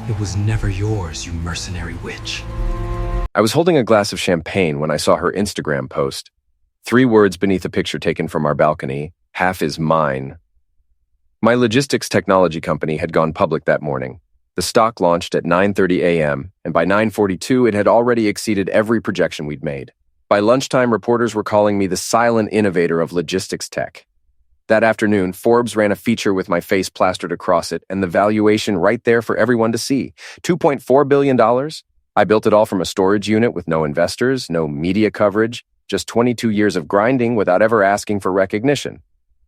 It was never yours, you mercenary witch. I was holding a glass of champagne when I saw her Instagram post. 3 words beneath a picture taken from our balcony: half is mine. My logistics technology company had gone public that morning. The stock launched at 9:30 a.m., and by 9:42 it had already exceeded every projection we'd made. By lunchtime, reporters were calling me the silent innovator of logistics tech. That afternoon, Forbes ran a feature with my face plastered across it and the valuation right there for everyone to see. $2.4 billion? I built it all from a storage unit with no investors, no media coverage, just 22 years of grinding without ever asking for recognition.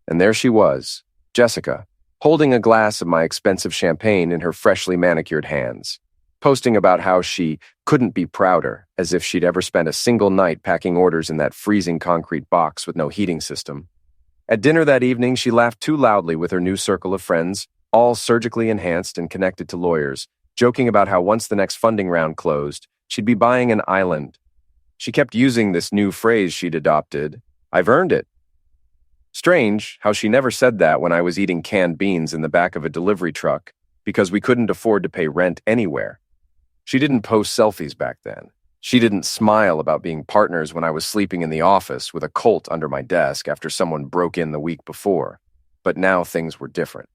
And there she was, Jessica, holding a glass of my expensive champagne in her freshly manicured hands, posting about how she couldn't be prouder, as if she'd ever spent a single night packing orders in that freezing concrete box with no heating system. At dinner that evening, she laughed too loudly with her new circle of friends, all surgically enhanced and connected to lawyers, joking about how once the next funding round closed, she'd be buying an island. She kept using this new phrase she'd adopted: "I've earned it." Strange how she never said that when I was eating canned beans in the back of a delivery truck because we couldn't afford to pay rent anywhere. She didn't post selfies back then. She didn't smile about being partners when I was sleeping in the office with a Colt under my desk after someone broke in the week before. But now things were different.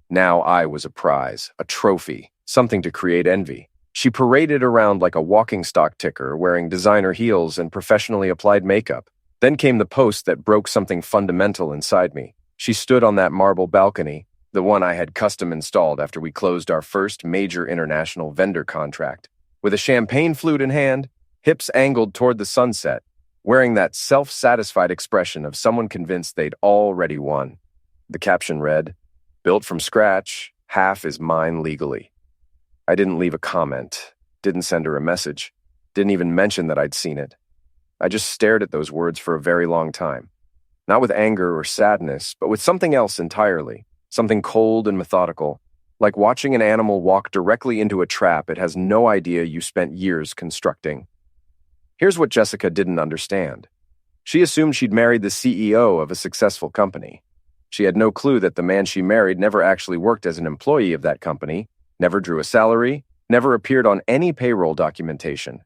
Now I was a prize, a trophy, something to create envy. She paraded around like a walking stock ticker, wearing designer heels and professionally applied makeup. Then came the post that broke something fundamental inside me. She stood on that marble balcony, the one I had custom installed after we closed our first major international vendor contract, with a champagne flute in hand, hips angled toward the sunset, wearing that self-satisfied expression of someone convinced they'd already won. The caption read, "Built from scratch, half is mine legally." I didn't leave a comment, didn't send her a message, didn't even mention that I'd seen it. I just stared at those words for a very long time. Not with anger or sadness, but with something else entirely, something cold and methodical, like watching an animal walk directly into a trap it has no idea you spent years constructing. Here's what Jessica didn't understand. She assumed she'd married the CEO of a successful company. She had no clue that the man she married never actually worked as an employee of that company, never drew a salary, never appeared on any payroll documentation.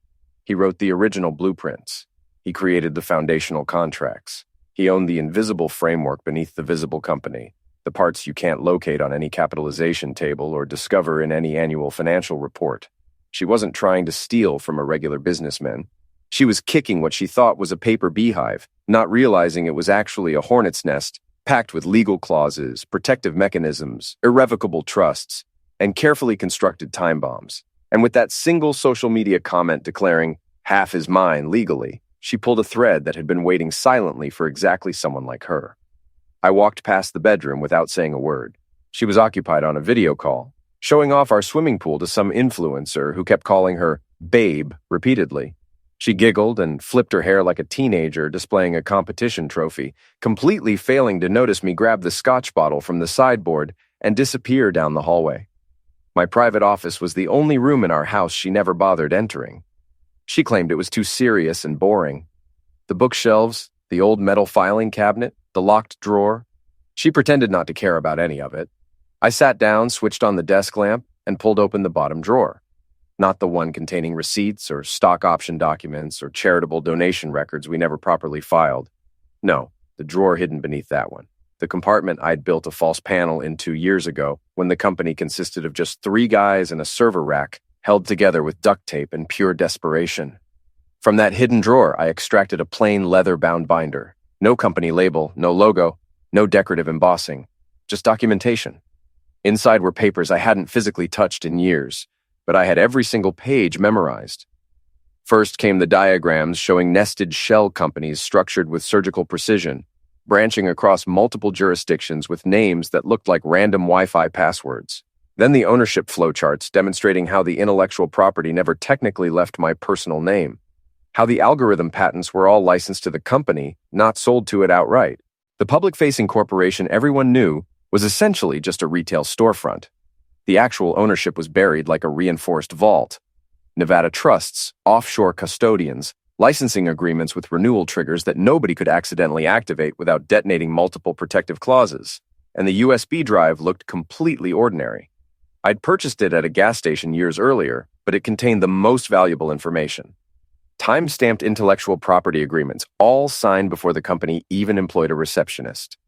He wrote the original blueprints. He created the foundational contracts. He owned the invisible framework beneath the visible company, the parts you can't locate on any capitalization table or discover in any annual financial report. She wasn't trying to steal from a regular businessman. She was kicking what she thought was a paper beehive, not realizing it was actually a hornet's nest, packed with legal clauses, protective mechanisms, irrevocable trusts, and carefully constructed time bombs. And with that single social media comment declaring, "Half is mine legally," she pulled a thread that had been waiting silently for exactly someone like her. I walked past the bedroom without saying a word. She was occupied on a video call, showing off our swimming pool to some influencer who kept calling her babe repeatedly. She giggled and flipped her hair like a teenager displaying a competition trophy, completely failing to notice me grab the scotch bottle from the sideboard and disappear down the hallway. My private office was the only room in our house she never bothered entering. She claimed it was too serious and boring. The bookshelves, the old metal filing cabinet, the locked drawer. She pretended not to care about any of it. I sat down, switched on the desk lamp, and pulled open the bottom drawer. Not the one containing receipts or stock option documents or charitable donation records we never properly filed. No, the drawer hidden beneath that one. The compartment I'd built a false panel into years ago when the company consisted of just 3 guys and a server rack held together with duct tape and pure desperation. From that hidden drawer, I extracted a plain leather-bound binder. No company label, no logo, no decorative embossing, just documentation. Inside were papers I hadn't physically touched in years, but I had every single page memorized. First came the diagrams showing nested shell companies structured with surgical precision, branching across multiple jurisdictions with names that looked like random Wi-Fi passwords. Then the ownership flowcharts demonstrating how the intellectual property never technically left my personal name, how the algorithm patents were all licensed to the company, not sold to it outright. The public-facing corporation everyone knew was essentially just a retail storefront. The actual ownership was buried like a reinforced vault. Nevada trusts, offshore custodians, licensing agreements with renewal triggers that nobody could accidentally activate without detonating multiple protective clauses, and the USB drive looked completely ordinary. I'd purchased it at a gas station years earlier, but it contained the most valuable information. Time-stamped intellectual property agreements, all signed before the company even employed a receptionist.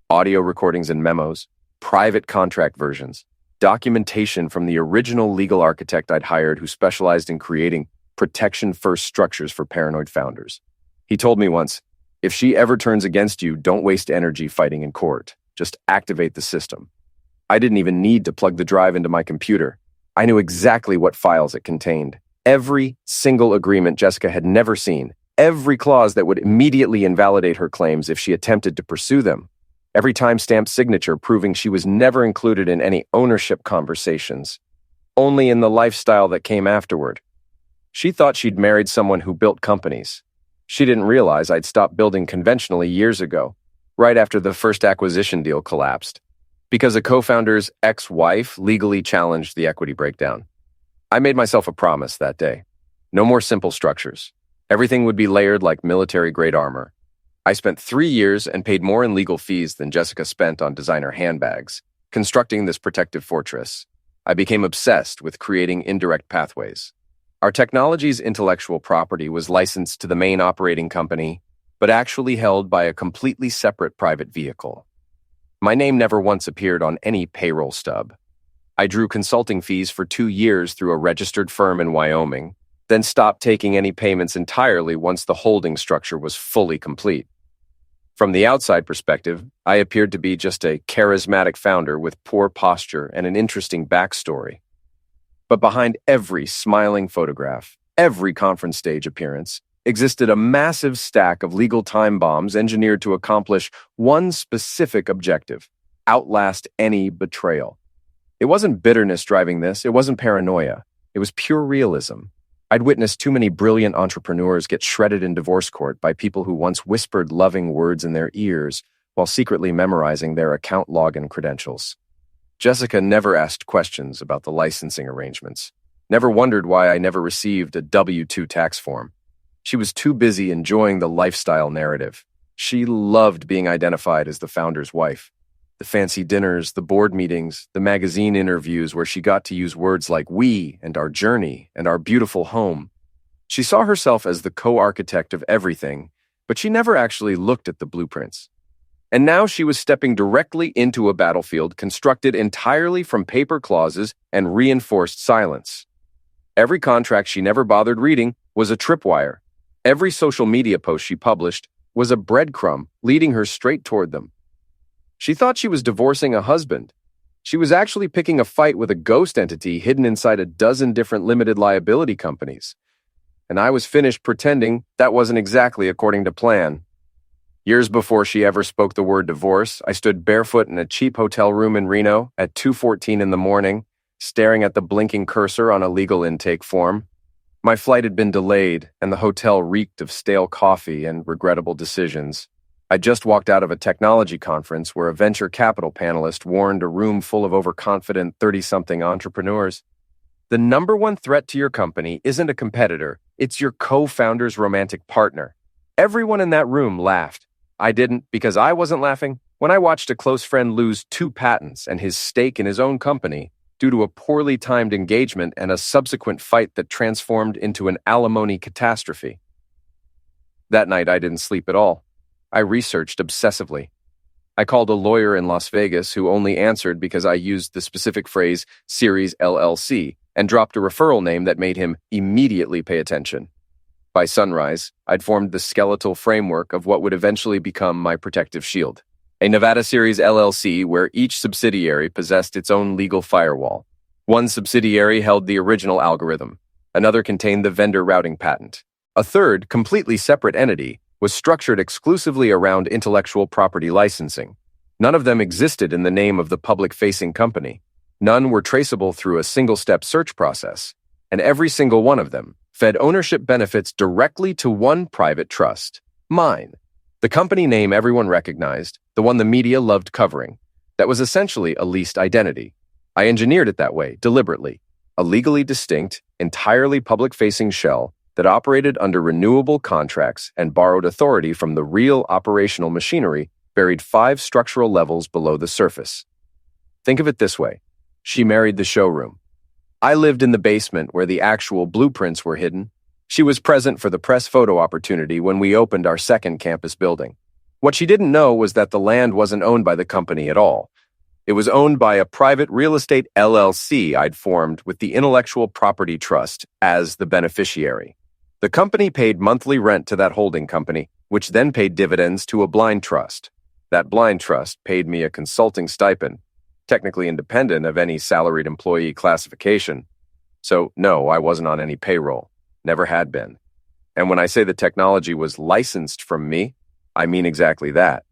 Audio recordings and memos, private contract versions, documentation from the original legal architect I'd hired who specialized in creating protection-first structures for paranoid founders. He told me once, "If she ever turns against you, don't waste energy fighting in court. Just activate the system." I didn't even need to plug the drive into my computer. I knew exactly what files it contained. Every single agreement Jessica had never seen. Every clause that would immediately invalidate her claims if she attempted to pursue them. Every timestamped signature proving she was never included in any ownership conversations. Only in the lifestyle that came afterward. She thought she'd married someone who built companies. She didn't realize I'd stopped building conventionally years ago, right after the first acquisition deal collapsed, because a co-founder's ex-wife legally challenged the equity breakdown. I made myself a promise that day. No more simple structures. Everything would be layered like military-grade armor. I spent 3 years and paid more in legal fees than Jessica spent on designer handbags, constructing this protective fortress. I became obsessed with creating indirect pathways. Our technology's intellectual property was licensed to the main operating company, but actually held by a completely separate private vehicle. My name never once appeared on any payroll stub. I drew consulting fees for 2 years through a registered firm in Wyoming, then stopped taking any payments entirely once the holding structure was fully complete. From the outside perspective, I appeared to be just a charismatic founder with poor posture and an interesting backstory. But behind every smiling photograph, every conference stage appearance, existed a massive stack of legal time bombs engineered to accomplish one specific objective: outlast any betrayal. It wasn't bitterness driving this, it wasn't paranoia, it was pure realism. I'd witnessed too many brilliant entrepreneurs get shredded in divorce court by people who once whispered loving words in their ears while secretly memorizing their account login credentials. Jessica never asked questions about the licensing arrangements, never wondered why I never received a W-2 tax form. She was too busy enjoying the lifestyle narrative. She loved being identified as the founder's wife. The fancy dinners, the board meetings, the magazine interviews where she got to use words like "we" and "our journey" and "our beautiful home." She saw herself as the co-architect of everything, but she never actually looked at the blueprints. And now she was stepping directly into a battlefield constructed entirely from paper clauses and reinforced silence. Every contract she never bothered reading was a tripwire. Every social media post she published was a breadcrumb leading her straight toward them. She thought she was divorcing a husband. She was actually picking a fight with a ghost entity hidden inside a dozen different limited liability companies. And I was finished pretending that wasn't exactly according to plan. Years before she ever spoke the word divorce, I stood barefoot in a cheap hotel room in Reno at 2:14 in the morning, staring at the blinking cursor on a legal intake form. My flight had been delayed, and the hotel reeked of stale coffee and regrettable decisions. I just walked out of a technology conference where a venture capital panelist warned a room full of overconfident 30-something entrepreneurs. The number one threat to your company isn't a competitor, it's your co-founder's romantic partner. Everyone in that room laughed. I didn't, because I wasn't laughing when I watched a close friend lose 2 patents and his stake in his own company due to a poorly timed engagement and a subsequent fight that transformed into an alimony catastrophe. That night, I didn't sleep at all. I researched obsessively. I called a lawyer in Las Vegas who only answered because I used the specific phrase Series LLC and dropped a referral name that made him immediately pay attention. By sunrise, I'd formed the skeletal framework of what would eventually become my protective shield. A Nevada Series LLC where each subsidiary possessed its own legal firewall. One subsidiary held the original algorithm. Another contained the vendor routing patent. A third, completely separate entity was structured exclusively around intellectual property licensing. None of them existed in the name of the public-facing company. None were traceable through a single-step search process. And every single one of them fed ownership benefits directly to one private trust, mine. The company name everyone recognized, the one the media loved covering. That was essentially a leased identity. I engineered it that way, deliberately. A legally distinct, entirely public-facing shell that operated under renewable contracts and borrowed authority from the real operational machinery buried 5 structural levels below the surface. Think of it this way. She married the showroom. I lived in the basement where the actual blueprints were hidden. She was present for the press photo opportunity when we opened our second campus building. What she didn't know was that the land wasn't owned by the company at all. It was owned by a private real estate LLC I'd formed with the Intellectual Property Trust as the beneficiary. The company paid monthly rent to that holding company, which then paid dividends to a blind trust. That blind trust paid me a consulting stipend, technically independent of any salaried employee classification. So, no, I wasn't on any payroll. Never had been. And when I say the technology was licensed from me, I mean exactly that.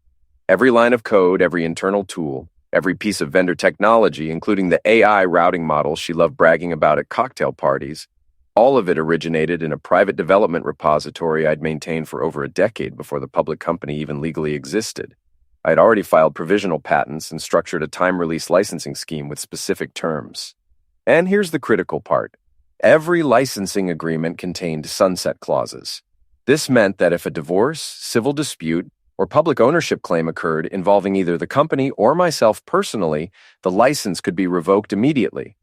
Every line of code, every internal tool, every piece of vendor technology, including the AI routing model she loved bragging about at cocktail parties, all of it originated in a private development repository I'd maintained for over a decade before the public company even legally existed. I had already filed provisional patents and structured a time-release licensing scheme with specific terms. And here's the critical part. Every licensing agreement contained sunset clauses. This meant that if a divorce, civil dispute, or public ownership claim occurred involving either the company or myself personally, the license could be revoked immediately.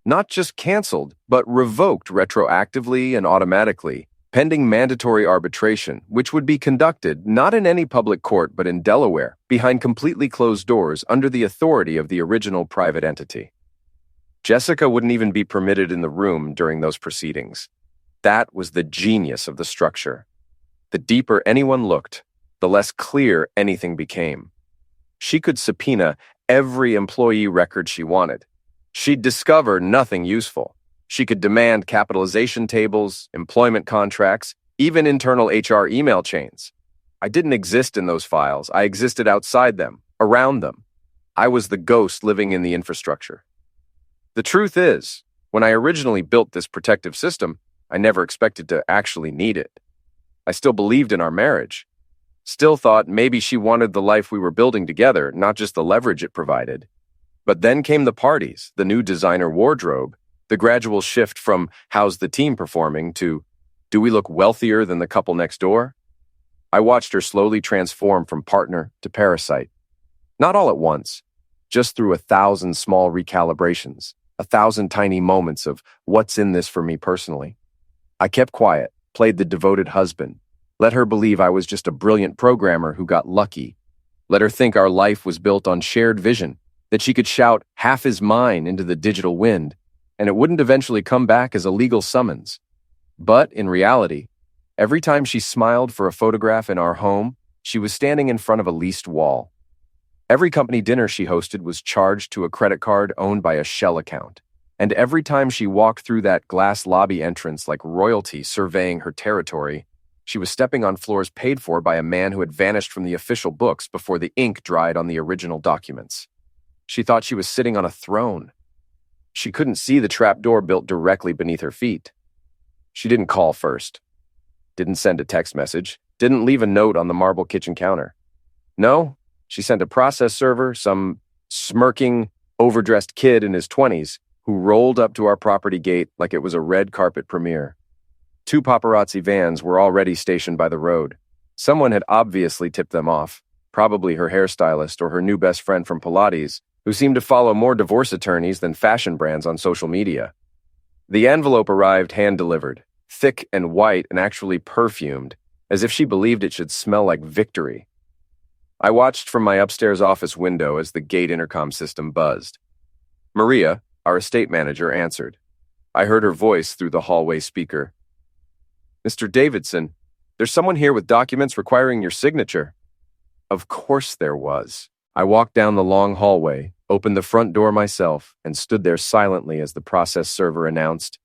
Not just canceled, but revoked retroactively and automatically, pending mandatory arbitration, which would be conducted not in any public court but in Delaware, behind completely closed doors under the authority of the original private entity. Jessica wouldn't even be permitted in the room during those proceedings. That was the genius of the structure. The deeper anyone looked, the less clear anything became. She could subpoena every employee record she wanted. She'd discover nothing useful. She could demand capitalization tables, employment contracts, even internal HR email chains. I didn't exist in those files. I existed outside them, around them. I was the ghost living in the infrastructure. The truth is, when I originally built this protective system, I never expected to actually need it. I still believed in our marriage. Still thought maybe she wanted the life we were building together, not just the leverage it provided. But then came the parties, the new designer wardrobe, the gradual shift from how's the team performing to do we look wealthier than the couple next door? I watched her slowly transform from partner to parasite. Not all at once, just through 1,000 small recalibrations, 1,000 tiny moments of what's in this for me personally. I kept quiet, played the devoted husband, let her believe I was just a brilliant programmer who got lucky, let her think our life was built on shared vision, that she could shout half is mine into the digital wind, and it wouldn't eventually come back as a legal summons. But in reality, every time she smiled for a photograph in our home, she was standing in front of a leased wall. Every company dinner she hosted was charged to a credit card owned by a shell account. And every time she walked through that glass lobby entrance like royalty surveying her territory, she was stepping on floors paid for by a man who had vanished from the official books before the ink dried on the original documents. She thought she was sitting on a throne. She couldn't see the trapdoor built directly beneath her feet. She didn't call first, didn't send a text message, didn't leave a note on the marble kitchen counter. No, she sent a process server, some smirking, overdressed kid in his 20s, who rolled up to our property gate like it was a red carpet premiere. 2 paparazzi vans were already stationed by the road. Someone had obviously tipped them off, probably her hairstylist or her new best friend from Pilates, who seemed to follow more divorce attorneys than fashion brands on social media. The envelope arrived hand-delivered, thick and white and actually perfumed, as if she believed it should smell like victory. I watched from my upstairs office window as the gate intercom system buzzed. Maria, our estate manager, answered. I heard her voice through the hallway speaker. Mr. Davidson, there's someone here with documents requiring your signature. Of course there was. I walked down the long hallway, opened the front door myself, and stood there silently as the process server announced,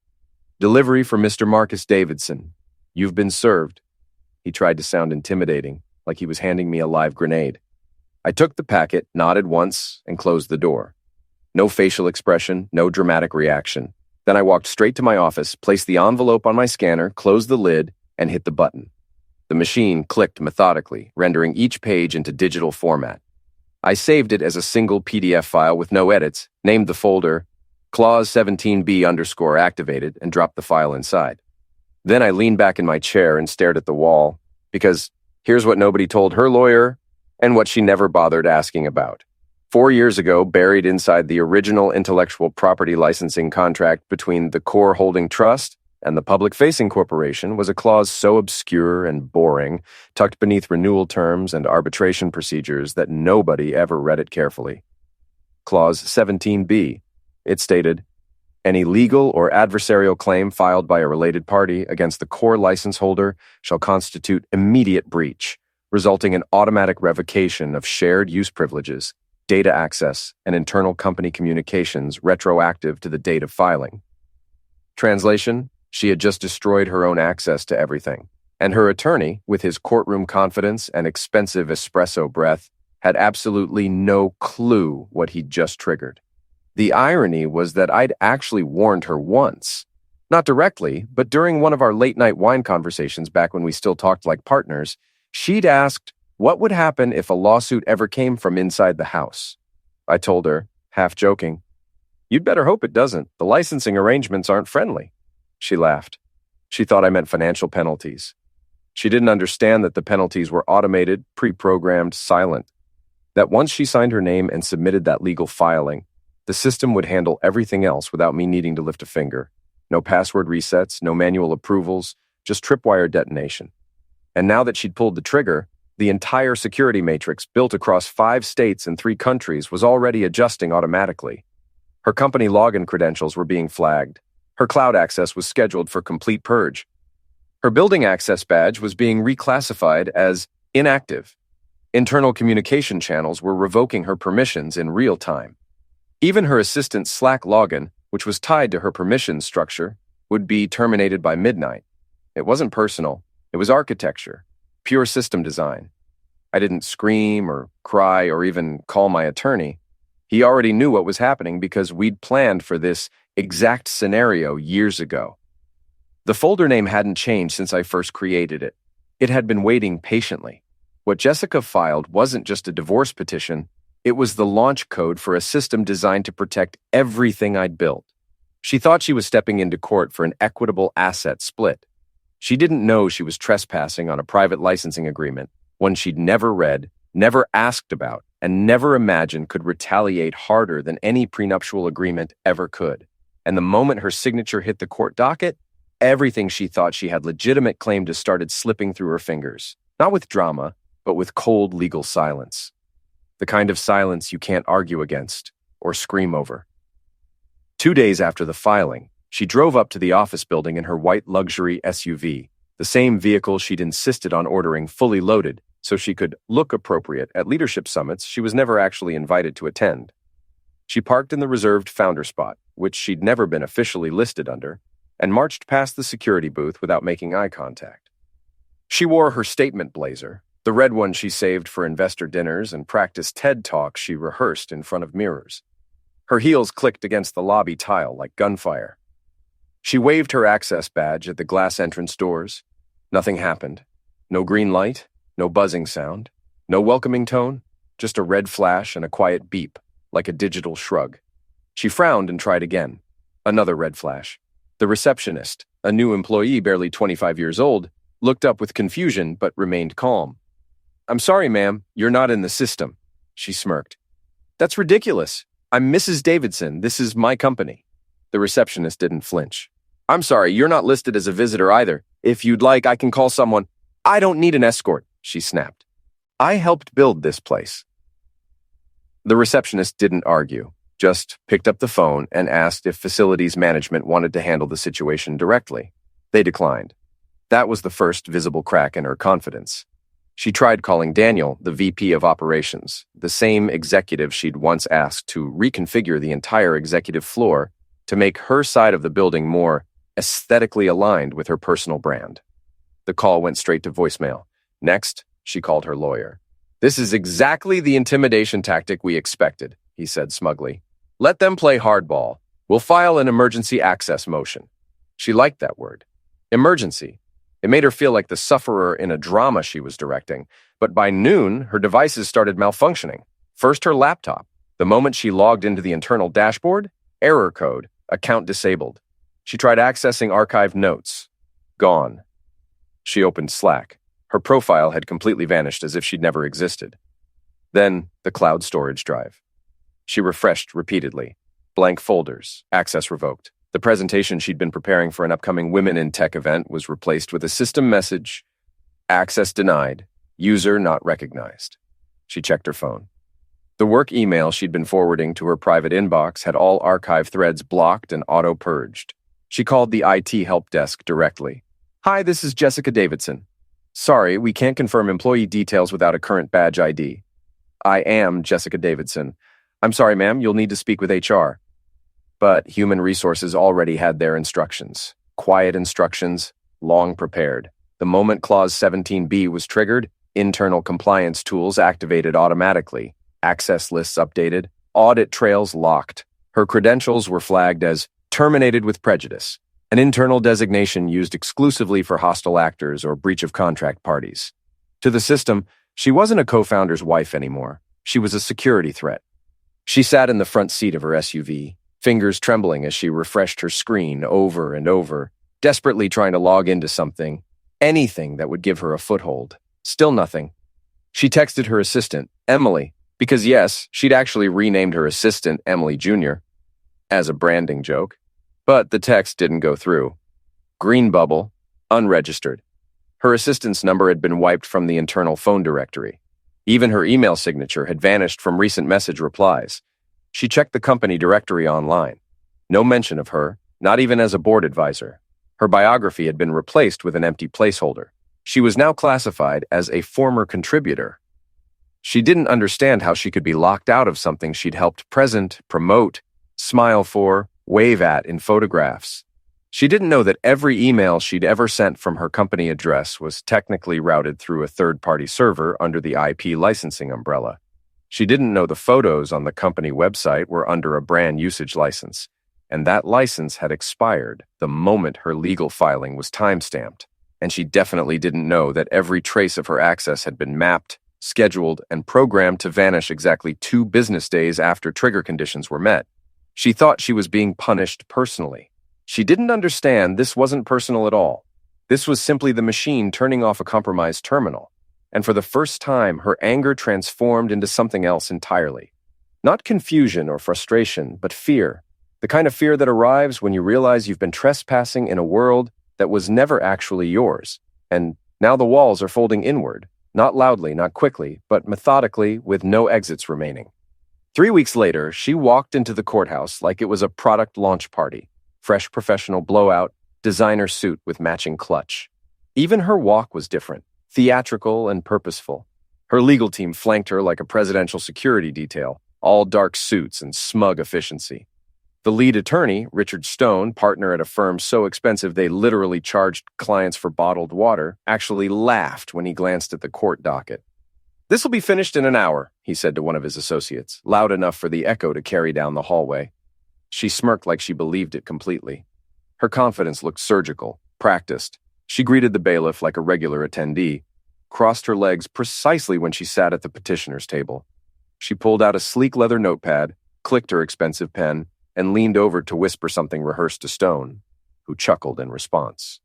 Delivery for Mr. Marcus Davidson. You've been served. He tried to sound intimidating, like he was handing me a live grenade. I took the packet, nodded once, and closed the door. No facial expression, no dramatic reaction. Then I walked straight to my office, placed the envelope on my scanner, closed the lid, and hit the button. The machine clicked methodically, rendering each page into digital format. I saved it as a single PDF file with no edits, named the folder Clause 17B_activated, and dropped the file inside. Then I leaned back in my chair and stared at the wall, because here's what nobody told her lawyer, and what she never bothered asking about. 4 years ago, buried inside the original intellectual property licensing contract between the Core Holding Trust and the public-facing corporation, was a clause so obscure and boring, tucked beneath renewal terms and arbitration procedures, that nobody ever read it carefully. Clause 17B. It stated, "Any legal or adversarial claim filed by a related party against the core license holder shall constitute immediate breach, resulting in automatic revocation of shared use privileges, data access, and internal company communications retroactive to the date of filing." Translation: she had just destroyed her own access to everything, and her attorney, with his courtroom confidence and expensive espresso breath, had absolutely no clue what he'd just triggered. The irony was that I'd actually warned her once. Not directly, but during one of our late-night wine conversations back when we still talked like partners, she'd asked what would happen if a lawsuit ever came from inside the house. I told her, half joking, "You'd better hope it doesn't. The licensing arrangements aren't friendly." She laughed. She thought I meant financial penalties. She didn't understand that the penalties were automated, pre-programmed, silent. That once she signed her name and submitted that legal filing, the system would handle everything else without me needing to lift a finger. No password resets, no manual approvals, just tripwire detonation. And now that she'd pulled the trigger, the entire security matrix built across 5 states and 3 countries was already adjusting automatically. Her company login credentials were being flagged. Her cloud access was scheduled for complete purge. Her building access badge was being reclassified as inactive. Internal communication channels were revoking her permissions in real time. Even her assistant's Slack login, which was tied to her permissions structure, would be terminated by midnight. It wasn't personal. It was architecture, pure system design. I didn't scream or cry or even call my attorney. He already knew what was happening because we'd planned for this exact scenario years ago. The folder name hadn't changed since I first created it. It had been waiting patiently. What Jessica filed wasn't just a divorce petition. It was the launch code for a system designed to protect everything I'd built. She thought she was stepping into court for an equitable asset split. She didn't know she was trespassing on a private licensing agreement, one she'd never read, never asked about, and never imagined could retaliate harder than any prenuptial agreement ever could. And the moment her signature hit the court docket, everything she thought she had legitimate claim to started slipping through her fingers, not with drama, but with cold legal silence. The kind of silence you can't argue against or scream over. 2 days after the filing, she drove up to the office building in her white luxury SUV, the same vehicle she'd insisted on ordering fully loaded so she could look appropriate at leadership summits she was never actually invited to attend. She parked in the reserved founder spot, which she'd never been officially listed under, and marched past the security booth without making eye contact. She wore her statement blazer, the red one she saved for investor dinners and practiced TED Talks she rehearsed in front of mirrors. Her heels clicked against the lobby tile like gunfire. She waved her access badge at the glass entrance doors. Nothing happened. No green light, no buzzing sound, no welcoming tone, just a red flash and a quiet beep, like a digital shrug. She frowned and tried again. Another red flash. The receptionist, a new employee barely 25 years old, looked up with confusion but remained calm. "I'm sorry, ma'am, you're not in the system," she smirked. "That's ridiculous. I'm Mrs. Davidson. This is my company." The receptionist didn't flinch. "I'm sorry, you're not listed as a visitor either. If you'd like, I can call someone." "I don't need an escort," she snapped. "I helped build this place." The receptionist didn't argue, just picked up the phone and asked if facilities management wanted to handle the situation directly. They declined. That was the first visible crack in her confidence. She tried calling Daniel, the VP of operations, the same executive she'd once asked to reconfigure the entire executive floor to make her side of the building more aesthetically aligned with her personal brand. The call went straight to voicemail. Next, she called her lawyer. "This is exactly the intimidation tactic we expected," he said smugly. "Let them play hardball. We'll file an emergency access motion." She liked that word. Emergency. It made her feel like the sufferer in a drama she was directing, but by noon, her devices started malfunctioning. First her laptop. The moment she logged into the internal dashboard, error code, account disabled. She tried accessing archived notes. Gone. She opened Slack. Her profile had completely vanished as if she'd never existed. Then the cloud storage drive. She refreshed repeatedly. Blank folders, access revoked. The presentation she'd been preparing for an upcoming Women in Tech event was replaced with a system message, access denied, user not recognized. She checked her phone. The work email she'd been forwarding to her private inbox had all archive threads blocked and auto-purged. She called the IT help desk directly. "Hi, this is Jessica Davidson. Sorry, we can't confirm employee details without a current badge ID. I am Jessica Davidson. I'm sorry, ma'am, you'll need to speak with HR." But human resources already had their instructions. Quiet instructions, long prepared. The moment Clause 17B was triggered, internal compliance tools activated automatically, access lists updated, audit trails locked. Her credentials were flagged as terminated with prejudice, an internal designation used exclusively for hostile actors or breach of contract parties. To the system, she wasn't a co-founder's wife anymore. She was a security threat. She sat in the front seat of her SUV, fingers trembling as she refreshed her screen over and over, desperately trying to log into something, anything that would give her a foothold. Still nothing. She texted her assistant, Emily, because yes, she'd actually renamed her assistant Emily Jr. as a branding joke. But the text didn't go through. Green bubble, unregistered. Her assistant's number had been wiped from the internal phone directory. Even her email signature had vanished from recent message replies. She checked the company directory online. No mention of her, not even as a board advisor. Her biography had been replaced with an empty placeholder. She was now classified as a former contributor. She didn't understand how she could be locked out of something she'd helped present, promote, smile for, wave at in photographs. She didn't know that every email she'd ever sent from her company address was technically routed through a third-party server under the IP licensing umbrella. She didn't know the photos on the company website were under a brand usage license, and that license had expired the moment her legal filing was timestamped. And she definitely didn't know that every trace of her access had been mapped, scheduled, and programmed to vanish exactly 2 business days after trigger conditions were met. She thought she was being punished personally. She didn't understand this wasn't personal at all. This was simply the machine turning off a compromised terminal. And for the first time, her anger transformed into something else entirely. Not confusion or frustration, but fear. The kind of fear that arrives when you realize you've been trespassing in a world that was never actually yours. And now the walls are folding inward, not loudly, not quickly, but methodically with no exits remaining. 3 weeks later, she walked into the courthouse like it was a product launch party. Fresh professional blowout, designer suit with matching clutch. Even her walk was different, theatrical and purposeful. Her legal team flanked her like a presidential security detail, all dark suits and smug efficiency. The lead attorney, Richard Stone, partner at a firm so expensive they literally charged clients for bottled water, actually laughed when he glanced at the court docket. "This'll be finished in an hour," he said to one of his associates, loud enough for the echo to carry down the hallway. She smirked like she believed it completely. Her confidence looked surgical, practiced. She greeted the bailiff like a regular attendee, crossed her legs precisely when she sat at the petitioner's table. She pulled out a sleek leather notepad, clicked her expensive pen, and leaned over to whisper something rehearsed to Stone, who chuckled in response.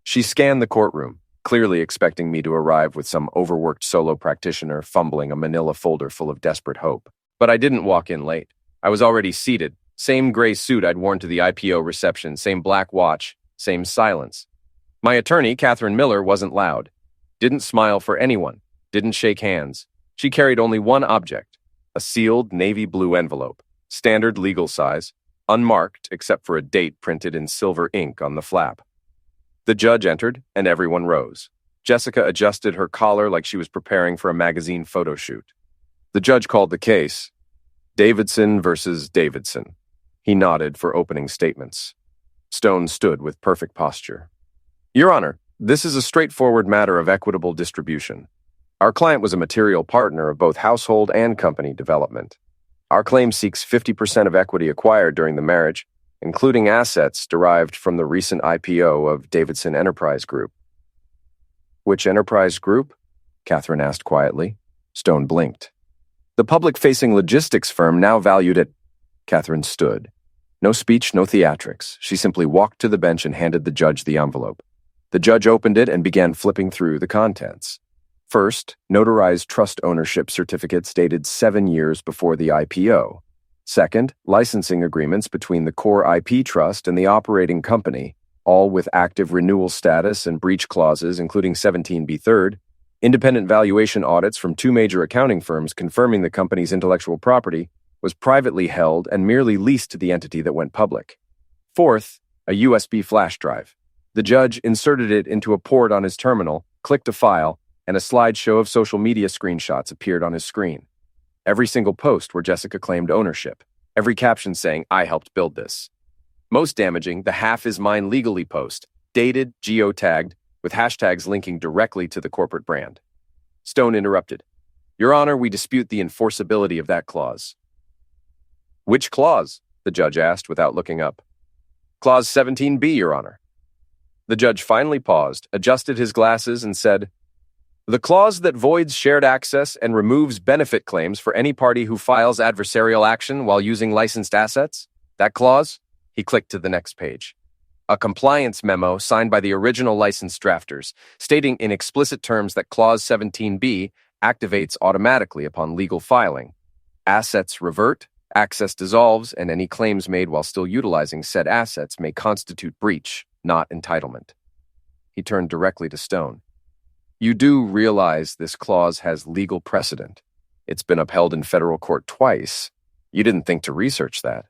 She scanned the courtroom, clearly expecting me to arrive with some overworked solo practitioner fumbling a manila folder full of desperate hope. But I didn't walk in late. I was already seated, same gray suit I'd worn to the IPO reception, same black watch, same silence. My attorney, Catherine Miller, wasn't loud. Didn't smile for anyone. Didn't shake hands. She carried only one object, a sealed navy blue envelope, standard legal size, unmarked except for a date printed in silver ink on the flap. The judge entered, and everyone rose. Jessica adjusted her collar like she was preparing for a magazine photo shoot. The judge called the case, Davidson versus Davidson. He nodded for opening statements. Stone stood with perfect posture. "Your Honor, this is a straightforward matter of equitable distribution. Our client was a material partner of both household and company development. Our claim seeks 50% of equity acquired during the marriage, including assets derived from the recent IPO of Davidson Enterprise Group." "Which enterprise group?" Catherine asked quietly. Stone blinked. "The public-facing logistics firm now valued at—" Catherine stood. No speech, no theatrics. She simply walked to the bench and handed the judge the envelope. The judge opened it and began flipping through the contents. First, notarized trust ownership certificates dated 7 years before the IPO. Second, licensing agreements between the core IP trust and the operating company, all with active renewal status and breach clauses, including 17b third. Independent valuation audits from 2 major accounting firms confirming the company's intellectual property was privately held and merely leased to the entity that went public. Fourth, a USB flash drive. The judge inserted it into a port on his terminal, clicked a file, and a slideshow of social media screenshots appeared on his screen. Every single post where Jessica claimed ownership. Every caption saying, "I helped build this." Most damaging, the "half is mine legally" post, dated, geotagged, with hashtags linking directly to the corporate brand. Stone interrupted. "Your Honor, we dispute the enforceability of that clause." "Which clause?" the judge asked without looking up. "Clause 17b, Your Honor." The judge finally paused, adjusted his glasses, and said, "The clause that voids shared access and removes benefit claims for any party who files adversarial action while using licensed assets? That clause?" He clicked to the next page. A compliance memo signed by the original license drafters, stating in explicit terms that Clause 17b activates automatically upon legal filing. Assets revert, access dissolves, and any claims made while still utilizing said assets may constitute breach, not entitlement. He turned directly to Stone. "You do realize this clause has legal precedent. It's been upheld in federal court twice. You didn't think to research that."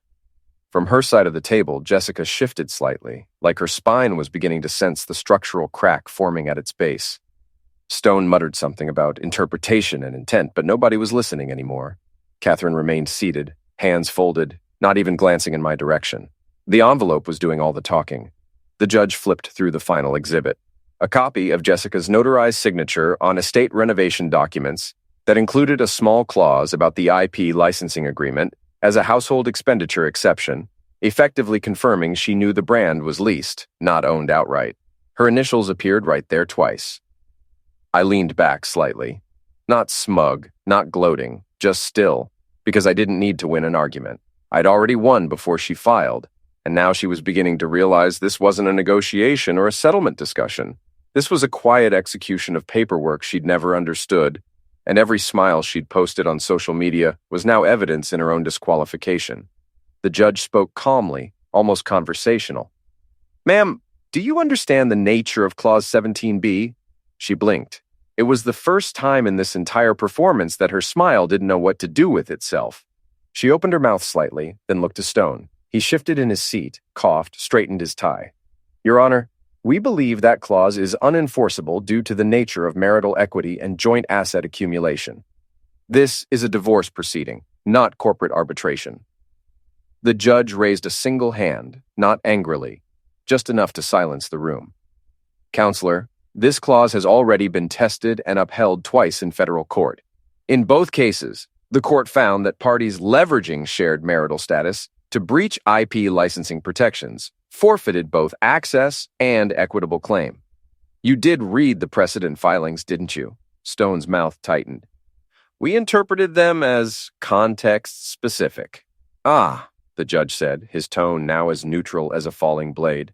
From her side of the table, Jessica shifted slightly, like her spine was beginning to sense the structural crack forming at its base. Stone muttered something about interpretation and intent, but nobody was listening anymore. Catherine remained seated, hands folded, not even glancing in my direction. The envelope was doing all the talking. The judge flipped through the final exhibit, a copy of Jessica's notarized signature on estate renovation documents that included a small clause about the IP licensing agreement as a household expenditure exception, effectively confirming she knew the brand was leased, not owned outright. Her initials appeared right there twice. I leaned back slightly. Not smug, not gloating, just still, because I didn't need to win an argument. I'd already won before she filed, and now she was beginning to realize this wasn't a negotiation or a settlement discussion. This was a quiet execution of paperwork she'd never understood, and every smile she'd posted on social media was now evidence in her own disqualification. The judge spoke calmly, almost conversational. "Ma'am, do you understand the nature of Clause 17b? She blinked. It was the first time in this entire performance that her smile didn't know what to do with itself. She opened her mouth slightly, then looked to Stone. He shifted in his seat, coughed, straightened his tie. "Your Honor, we believe that clause is unenforceable due to the nature of marital equity and joint asset accumulation. This is a divorce proceeding, not corporate arbitration." The judge raised a single hand, not angrily, just enough to silence the room. "Counselor, this clause has already been tested and upheld twice in federal court. In both cases, the court found that parties leveraging shared marital status to breach IP licensing protections forfeited both access and equitable claim. You did read the precedent filings, didn't you?" Stone's mouth tightened. "We interpreted them as context-specific." "Ah," the judge said, his tone now as neutral as a falling blade.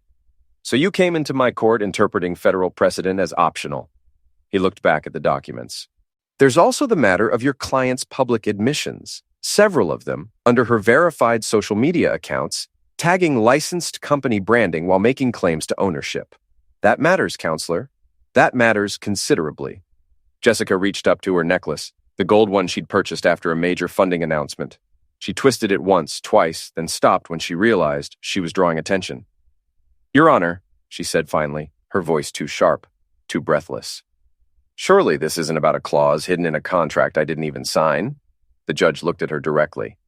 "So you came into my court interpreting federal precedent as optional." He looked back at the documents. "There's also the matter of your client's public admissions, several of them, under her verified social media accounts, tagging licensed company branding while making claims to ownership. That matters, Counselor. That matters considerably." Jessica reached up to her necklace, the gold one she'd purchased after a major funding announcement. She twisted it once, twice, then stopped when she realized she was drawing attention. "Your Honor," she said finally, her voice too sharp, too breathless. "Surely this isn't about a clause hidden in a contract I didn't even sign?" The judge looked at her directly.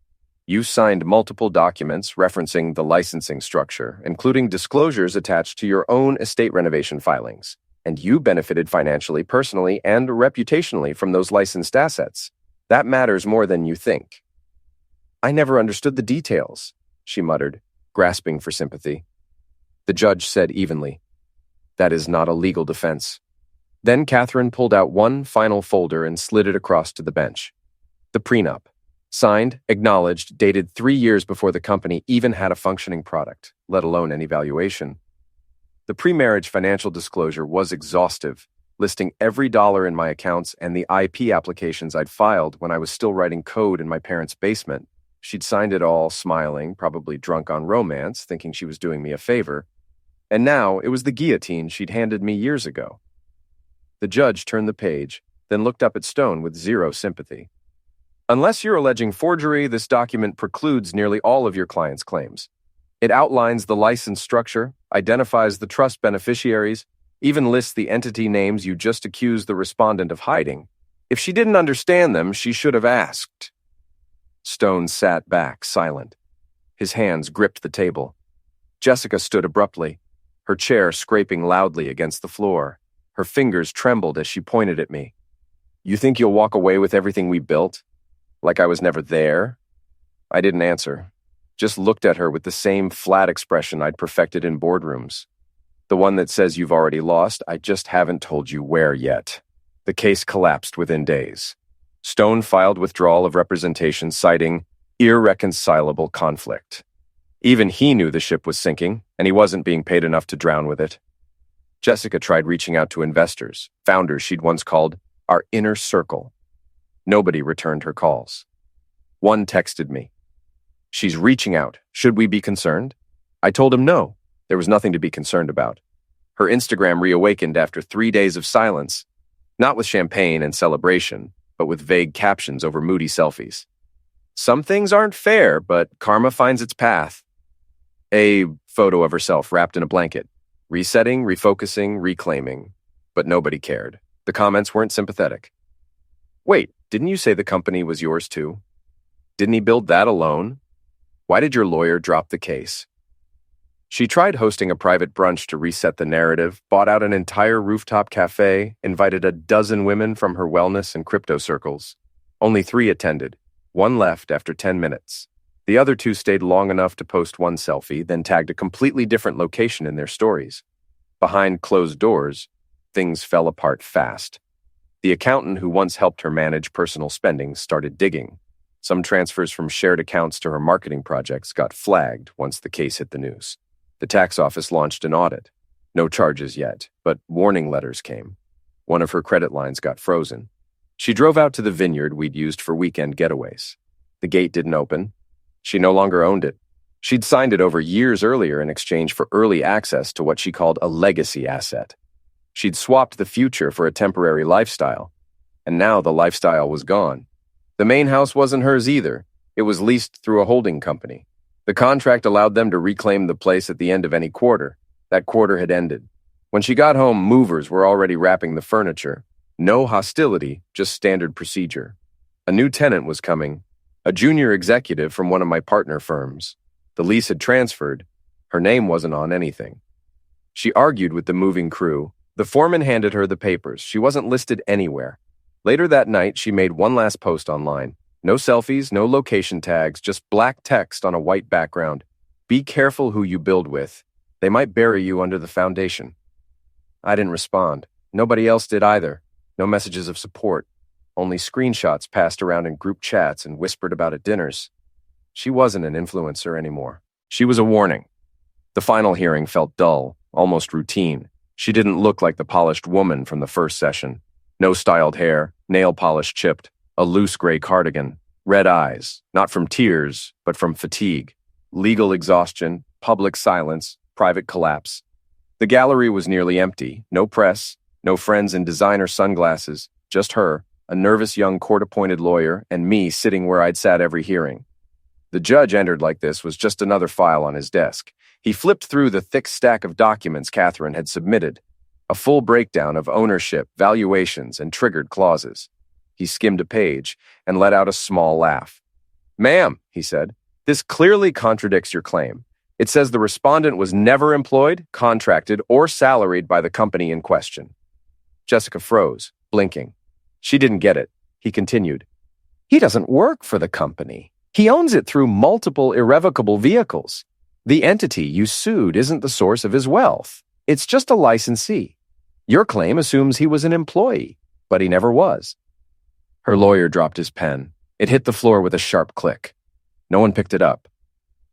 "You signed multiple documents referencing the licensing structure, including disclosures attached to your own estate renovation filings, and you benefited financially, personally, and reputationally from those licensed assets. That matters more than you think." "I never understood the details," she muttered, grasping for sympathy. The judge said evenly, "That is not a legal defense." Then Catherine pulled out one final folder and slid it across to the bench. The prenup. Signed, acknowledged, dated 3 years before the company even had a functioning product, let alone any valuation. The pre-marriage financial disclosure was exhaustive, listing every dollar in my accounts and the IP applications I'd filed when I was still writing code in my parents' basement. She'd signed it all, smiling, probably drunk on romance, thinking she was doing me a favor. And now it was the guillotine she'd handed me years ago. The judge turned the page, then looked up at Stone with zero sympathy. Unless you're alleging forgery, this document precludes nearly all of your client's claims. It outlines the license structure, identifies the trust beneficiaries, even lists the entity names you just accused the respondent of hiding. If she didn't understand them, she should have asked. Stone sat back, silent. His hands gripped the table. Jessica stood abruptly, her chair scraping loudly against the floor. Her fingers trembled as she pointed at me. You think you'll walk away with everything we built? Like I was never there? I didn't answer, just looked at her with the same flat expression I'd perfected in boardrooms. The one that says you've already lost, I just haven't told you where yet. The case collapsed within days. Stone filed withdrawal of representation citing irreconcilable conflict. Even he knew the ship was sinking, and he wasn't being paid enough to drown with it. Jessica tried reaching out to investors, founders she'd once called our inner circle. Nobody returned her calls. One texted me. She's reaching out. Should we be concerned? I told him no. There was nothing to be concerned about. Her Instagram reawakened after 3 days of silence, not with champagne and celebration, but with vague captions over moody selfies. Some things aren't fair, but karma finds its path. A photo of herself wrapped in a blanket, resetting, refocusing, reclaiming. But nobody cared. The comments weren't sympathetic. Wait, didn't you say the company was yours too? Didn't he build that alone? Why did your lawyer drop the case? She tried hosting a private brunch to reset the narrative, bought out an entire rooftop cafe, invited a dozen women from her wellness and crypto circles. Only 3 attended. 1 left after 10 minutes. The other 2 stayed long enough to post 1 selfie, then tagged a completely different location in their stories. Behind closed doors, things fell apart fast. The accountant who once helped her manage personal spending started digging. Some transfers from shared accounts to her marketing projects got flagged once the case hit the news. The tax office launched an audit. No charges yet, but warning letters came. One of her credit lines got frozen. She drove out to the vineyard we'd used for weekend getaways. The gate didn't open. She no longer owned it. She'd signed it over years earlier in exchange for early access to what she called a legacy asset. She'd swapped the future for a temporary lifestyle, and now the lifestyle was gone. The main house wasn't hers either. It was leased through a holding company. The contract allowed them to reclaim the place at the end of any quarter. That quarter had ended. When she got home, movers were already wrapping the furniture. No hostility, just standard procedure. A new tenant was coming, a junior executive from one of my partner firms. The lease had transferred. Her name wasn't on anything. She argued with the moving crew. The foreman handed her the papers. She wasn't listed anywhere. Later that night, she made one last post online. No selfies, no location tags, just black text on a white background. Be careful who you build with. They might bury you under the foundation. I didn't respond. Nobody else did either. No messages of support. Only screenshots passed around in group chats and whispered about at dinners. She wasn't an influencer anymore. She was a warning. The final hearing felt dull, almost routine. She didn't look like the polished woman from the first session. No styled hair, nail polish chipped, a loose gray cardigan, red eyes, not from tears, but from fatigue, legal exhaustion, public silence, private collapse. The gallery was nearly empty. No press, no friends in designer sunglasses, just her, a nervous young court-appointed lawyer, and me sitting where I'd sat every hearing. The judge entered like this was just another file on his desk. He flipped through the thick stack of documents Catherine had submitted, a full breakdown of ownership, valuations, and triggered clauses. He skimmed a page and let out a small laugh. "Ma'am," he said, "this clearly contradicts your claim. It says the respondent was never employed, contracted, or salaried by the company in question." Jessica froze, blinking. She didn't get it. He continued. "He doesn't work for the company. He owns it through multiple irrevocable vehicles. The entity you sued isn't the source of his wealth. It's just a licensee. Your claim assumes he was an employee, but he never was." Her lawyer dropped his pen. It hit the floor with a sharp click. No one picked it up.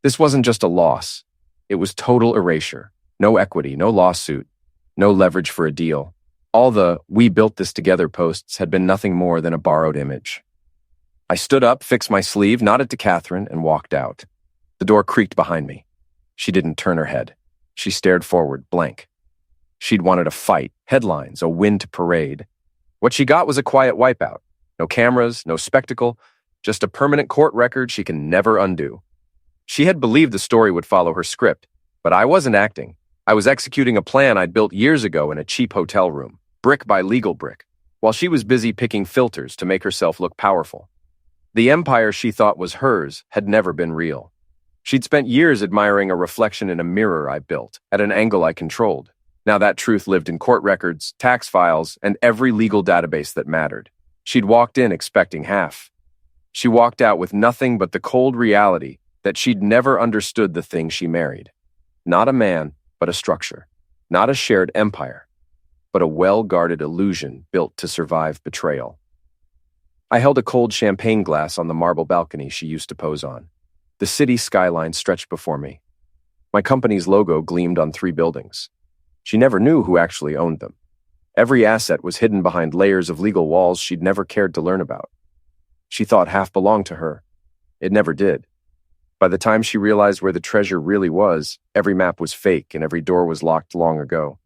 This wasn't just a loss. It was total erasure. No equity, no lawsuit, no leverage for a deal. All the "we built this together" posts had been nothing more than a borrowed image. I stood up, fixed my sleeve, nodded to Catherine, and walked out. The door creaked behind me. She didn't turn her head. She stared forward, blank. She'd wanted a fight, headlines, a win to parade. What she got was a quiet wipeout. No cameras, no spectacle, just a permanent court record she can never undo. She had believed the story would follow her script, but I wasn't acting. I was executing a plan I'd built years ago in a cheap hotel room, brick by legal brick, while she was busy picking filters to make herself look powerful. The empire she thought was hers had never been real. She'd spent years admiring a reflection in a mirror I built, at an angle I controlled. Now that truth lived in court records, tax files, and every legal database that mattered. She'd walked in expecting half. She walked out with nothing but the cold reality that she'd never understood the thing she married. Not a man, but a structure. Not a shared empire, but a well-guarded illusion built to survive betrayal. I held a cold champagne glass on the marble balcony she used to pose on. The city skyline stretched before me. My company's logo gleamed on 3 buildings. She never knew who actually owned them. Every asset was hidden behind layers of legal walls she'd never cared to learn about. She thought half belonged to her. It never did. By the time she realized where the treasure really was, every map was fake and every door was locked long ago.